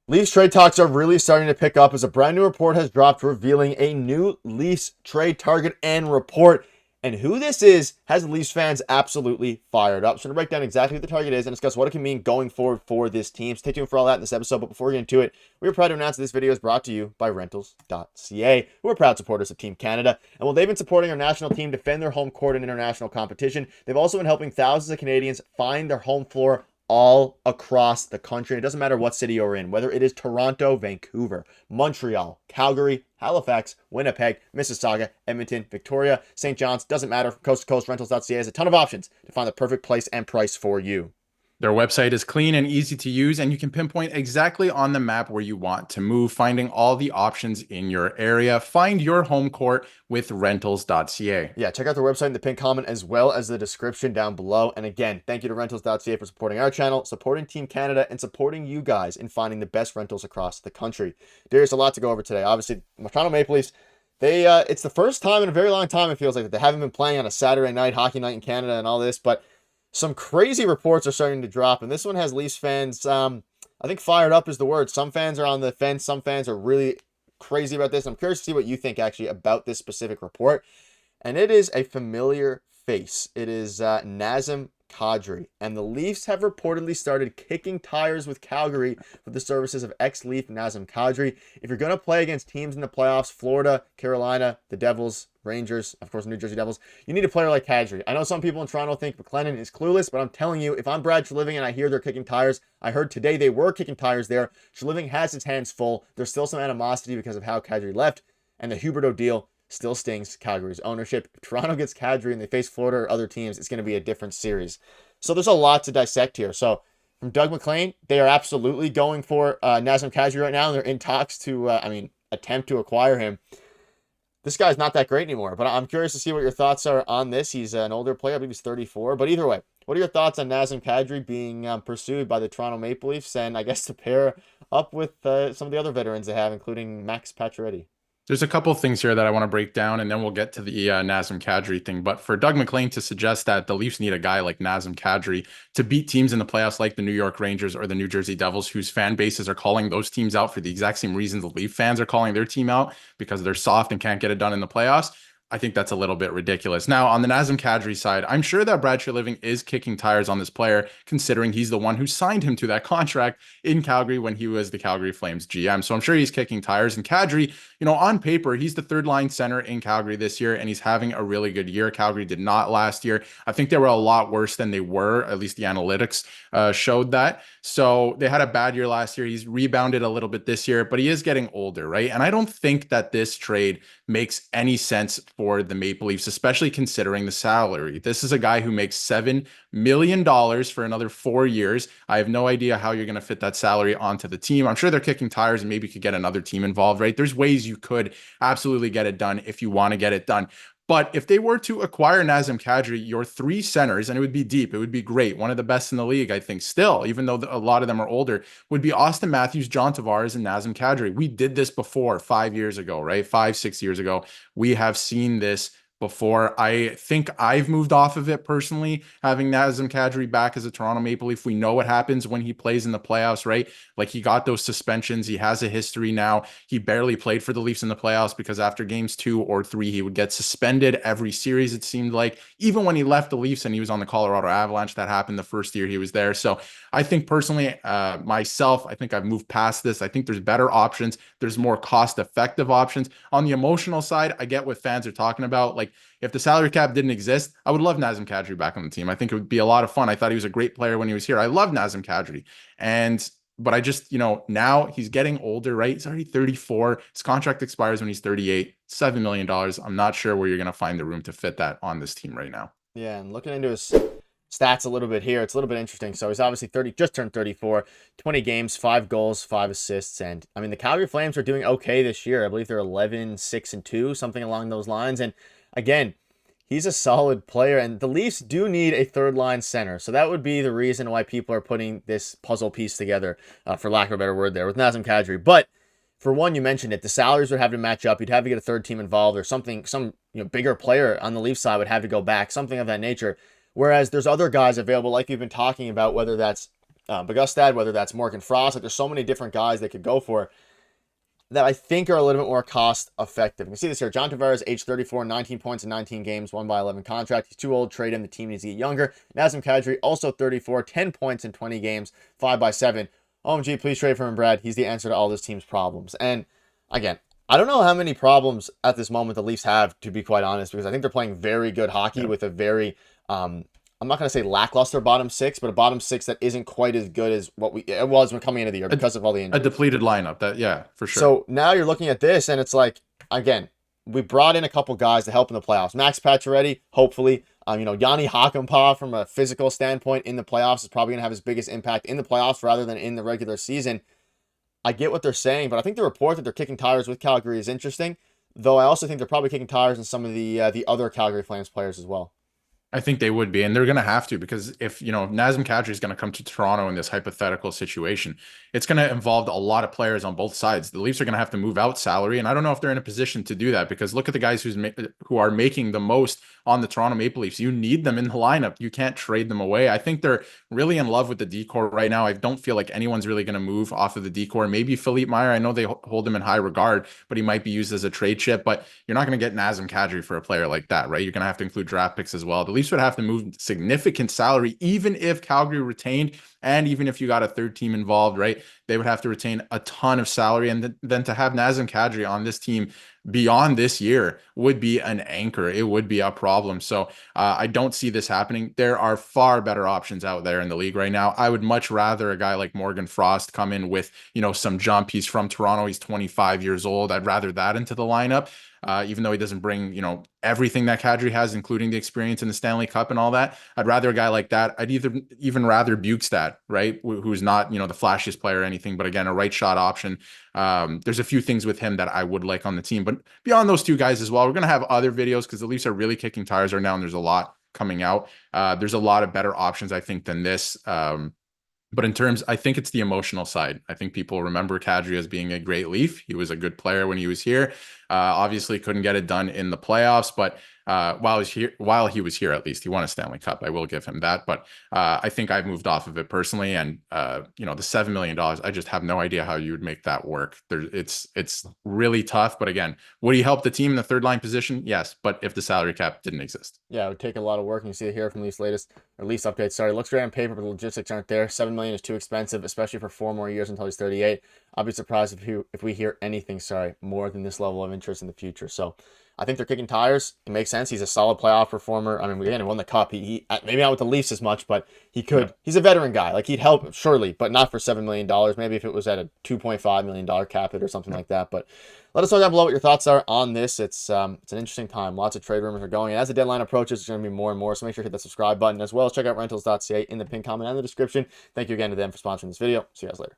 Leafs trade talks are really starting to pick up as a brand new report has dropped revealing a new Leafs trade target and report. And who this is has Leafs fans absolutely fired up. So, I'm going to break down exactly what the target is and discuss what it can mean going forward for this team. Stay tuned for all that in this episode. But before we get into it, we are proud to announce that this video is brought to you by Rentals.ca, who are proud supporters of Team Canada. And while they've been supporting our national team defend their home court in international competition, they've also been helping thousands of Canadians find their home floor all across the country. It doesn't matter what city you're in, whether it is Toronto, Vancouver, Montreal, Calgary, Halifax, Winnipeg, Mississauga, Edmonton, Victoria, St. John's, doesn't matter. Coast to coast, rentals.ca has a ton of options to find the perfect place and price for you. Their website is clean and easy to use, and you can pinpoint exactly on the map where you want to move, finding all the options in your area. Find your home court with rentals.ca. Yeah, check out their website in the pinned comment as well as the description down below. And again, thank you to rentals.ca for supporting our channel, supporting Team Canada, and supporting you guys in finding the best rentals across the country. There's a lot to go over today. Obviously, Toronto Maple Leafs, it's the first time in a very long time, it feels like, that they haven't been playing on a Saturday night, hockey night in Canada and all this, but some crazy reports are starting to drop, and this one has Leafs fans, I think fired up is the word. Some fans are on the fence. Some fans are really crazy about this. I'm curious to see what you think, actually, about this specific report. And it is a familiar face. It is Nazem Kadri. And the Leafs have reportedly started kicking tires with Calgary for the services of ex-Leaf Nazem Kadri. If you're going to play against teams in the playoffs, Florida, Carolina, the Devils, Rangers, of course, New Jersey Devils, you need a player like Kadri. I know some people in Toronto think McLennan is clueless, but I'm telling you, if I'm Brad Treliving and I hear they're kicking tires, I heard today they were kicking tires there. Treliving has his hands full. There's still some animosity because of how Kadri left, and the Huberdeau deal still stings Calgary's ownership. If Toronto gets Kadri and they face Florida or other teams, it's going to be a different series. So there's a lot to dissect here. So from Doug MacLean, they are absolutely going for Nazem Kadri right now, and they're in talks to, attempt to acquire him. This guy's not that great anymore, but I'm curious to see what your thoughts are on this. He's an older player. I believe he's 34. But either way, what are your thoughts on Nazem Kadri being pursued by the Toronto Maple Leafs and I guess to pair up with some of the other veterans they have, including Max Pacioretty? There's a couple of things here that I want to break down, and then we'll get to the Nazem Kadri thing. But for Doug MacLean to suggest that the Leafs need a guy like Nazem Kadri to beat teams in the playoffs like the New York Rangers or the New Jersey Devils, whose fan bases are calling those teams out for the exact same reasons the Leaf fans are calling their team out because they're soft and can't get it done in the playoffs, I think that's a little bit ridiculous. Now, on the Nazem Kadri side, I'm sure that Brad Treliving is kicking tires on this player, considering he's the one who signed him to that contract in Calgary when he was the Calgary Flames GM. So I'm sure he's kicking tires. And Kadri, on paper, he's the third line center in Calgary this year, and he's having a really good year. Calgary did not last year. I think they were a lot worse than they were. At least the analytics showed that. So they had a bad year last year. He's rebounded a little bit this year, but he is getting older, right? And I don't think that this trade makes any sense for the Maple Leafs, especially considering the salary. This is a guy who makes $7 million for another 4 years. I have no idea how you're going to fit that salary onto the team. I'm sure they're kicking tires and maybe could get another team involved, right? There's ways you could absolutely get it done if you want to get it done. But if they were to acquire Nazem Kadri, your three centers, and it would be deep, it would be great. One of the best in the league, I think, still, even though a lot of them are older, would be Austin Matthews, John Tavares, and Nazem Kadri. We did this before 5 years ago, right? 5, 6 years ago. We have seen this before. I think I've moved off of it personally, having Nazem Kadri back as a Toronto Maple Leaf. We know what happens when he plays in the playoffs, right? Like, he got those suspensions. He has a history now. He barely played for the Leafs in the playoffs because after games 2 or 3, he would get suspended every series, it seemed like. Even when he left the Leafs and he was on the Colorado Avalanche, that happened the first year he was there. So I think personally, myself, I think I've moved past this. I think there's better options. There's more cost-effective options. On the emotional side, I get what fans are talking about. Like, if the salary cap didn't exist, I would love Nazem Kadri back on the team. I think it would be a lot of fun. I thought he was a great player when he was here. I love Nazem Kadri. But I just, now he's getting older, right? He's already 34. His contract expires when he's 38. $7 million. I'm not sure where you're going to find the room to fit that on this team right now. Yeah, and looking into his stats a little bit here, it's a little bit interesting. So he's obviously 30, just turned 34, 20 games, 5 goals, 5 assists. And I mean, the Calgary Flames are doing okay this year. I believe they're 11-6-2, something along those lines. And again, he's a solid player, and the Leafs do need a third-line center. So that would be the reason why people are putting this puzzle piece together, for lack of a better word there, with Nazem Kadri. But for one, you mentioned it, the salaries would have to match up. You'd have to get a third team involved, or something, some bigger player on the Leafs side would have to go back, something of that nature. Whereas there's other guys available, like we've been talking about, whether that's Bugustad, whether that's Morgan Frost. Like, there's so many different guys they could go for that I think are a little bit more cost effective. You can see this here. John Tavares, age 34, 19 points in 19 games, 1/11 contract. He's too old. Trade him. The team needs to get younger. Nazem Kadri, also 34, 10 points in 20 games, 5/7. OMG, please trade for him, Brad. He's the answer to all this team's problems. And again, I don't know how many problems at this moment the Leafs have, to be quite honest, because I think they're playing very good hockey with a very, I'm not going to say lackluster bottom six, but a bottom six that isn't quite as good as what it was when coming into the year because of all the injuries. A depleted lineup, that, yeah, for sure. So now you're looking at this, and it's like, again, we brought in a couple guys to help in the playoffs. Max Pacioretty, hopefully. Yanni Hakanpää, from a physical standpoint in the playoffs, is probably going to have his biggest impact in the playoffs rather than in the regular season. I get what they're saying, but I think the report that they're kicking tires with Calgary is interesting, though I also think they're probably kicking tires in some of the other Calgary Flames players as well. I think they would be, and they're going to have to, because if, Nazem Kadri is going to come to Toronto in this hypothetical situation, it's going to involve a lot of players on both sides. The Leafs are going to have to move out salary, and I don't know if they're in a position to do that, because look at the guys who are making the most on the Toronto Maple Leafs. You need them in the lineup. You can't trade them away. I think they're really in love with the decor right now. I don't feel like anyone's really going to move off of the decor. Maybe Philippe Meyer. I know they hold him in high regard, but he might be used as a trade chip. But you're not going to get Nazem Kadri for a player like that, right? You're going to have to include draft picks as well. The Leafs would have to move significant salary, even if Calgary retained, and even if you got a third team involved, right? They would have to retain a ton of salary. And then to have Nazem Kadri on this team beyond this year would be an anchor. It would be a problem. So I don't see this happening. There are far better options out there in the league right now. I would much rather a guy like Morgan Frost come in with, some jump. He's from Toronto. He's 25 years old. I'd rather that into the lineup. Even though he doesn't bring, everything that Kadri has, including the experience in the Stanley Cup and all that. I'd rather a guy like that. I'd even rather Bukestad, right? Who's not, the flashiest player or anything, but again, a right shot option. There's a few things with him that I would like on the team, but beyond those two guys as well, we're going to have other videos because the Leafs are really kicking tires right now, and there's a lot coming out. There's a lot of better options, I think, than this. But I think it's the emotional side. I think people remember Kadri as being a great Leaf. He was a good player when he was here. Obviously couldn't get it done in the playoffs, but while he was here, at least he won a Stanley Cup. I will give him that. But I think I've moved off of it personally. And the $7 million, I just have no idea how you would make that work. It's really tough. But again, would he help the team in the third line position? Yes. But if the salary cap didn't exist. Yeah, it would take a lot of work. And you see it here from Leafs updates. Sorry, it looks great on paper, but the logistics aren't there. $7 million is too expensive, especially for 4 more years until he's 38. I'll be surprised if we hear anything, more than this level of interest in the future. So I think they're kicking tires. It makes sense. He's a solid playoff performer. I mean, again, he won the cup. He maybe not with the Leafs as much, but he could. Yeah. He's a veteran guy. Like, he'd help, surely, but not for $7 million. Maybe if it was at a $2.5 million cap hit or something like that. But let us know down below what your thoughts are on this. It's an interesting time. Lots of trade rumors are going. And as the deadline approaches, there's going to be more and more. So make sure to hit that subscribe button, as well as check out rentals.ca in the pinned comment and the description. Thank you again to them for sponsoring this video. See you guys later.